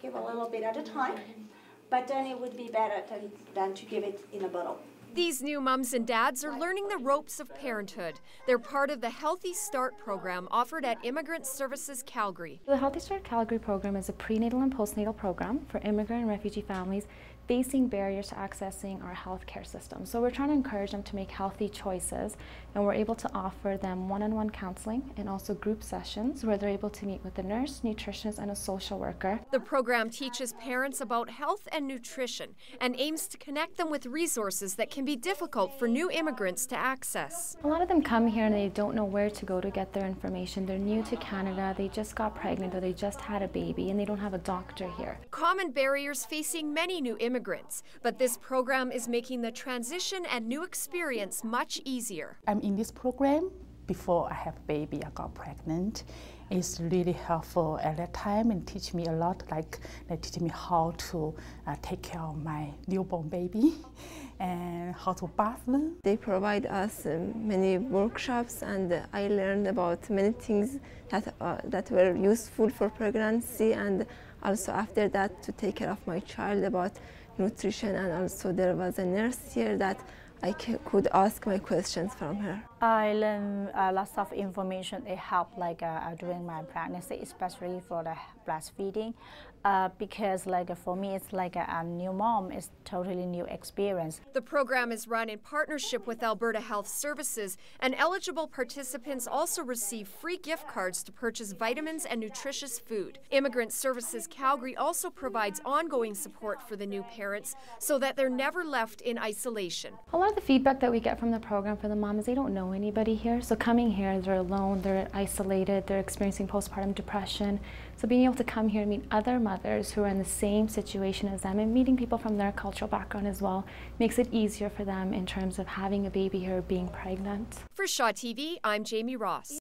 give a little bit at a time, but then it would be better than to give it in a bottle. These new mums and dads are learning the ropes of parenthood. They're part of the Healthy Start program offered at Immigrant Services Calgary. The Healthy Start Calgary program is a prenatal and postnatal program for immigrant and refugee families facing barriers to accessing our healthcare system. So we're trying to encourage them to make healthy choices, and we're able to offer them one-on-one counseling and also group sessions where they're able to meet with a nurse, nutritionist, and a social worker. The program teaches parents about health and nutrition and aims to connect them with resources that can be difficult for new immigrants to access. A lot of them come here and they don't know where to go to get their information. They're new to Canada, they just got pregnant or they just had a baby and they don't have a doctor here. Common barriers facing many new immigrants, but this program is making the transition and new experience much easier. I'm in this program before I have a baby. I got pregnant. It's really helpful at that time and teach me a lot, like they teach me how to take care of my newborn baby and how to bath them. They provide us many workshops, and I learned about many things that were useful for pregnancy, and also after that to take care of my child about nutrition. And also there was a nurse here that I could ask my questions from her. I learned lots of information. It helped during my pregnancy, especially for the breastfeeding, because for me it's like a new mom. It's totally new experience. The program is run in partnership with Alberta Health Services, and eligible participants also receive free gift cards to purchase vitamins and nutritious food. Immigrant Services Calgary also provides ongoing support for the new parents so that they're never left in isolation. A lot of the feedback that we get from the program for the mom is they don't know anybody here. So coming here, they're alone, they're isolated, they're experiencing postpartum depression. So being able to come here and meet other mothers who are in the same situation as them and meeting people from their cultural background as well makes it easier for them in terms of having a baby here or being pregnant. For Shaw TV, I'm Jamie Ross.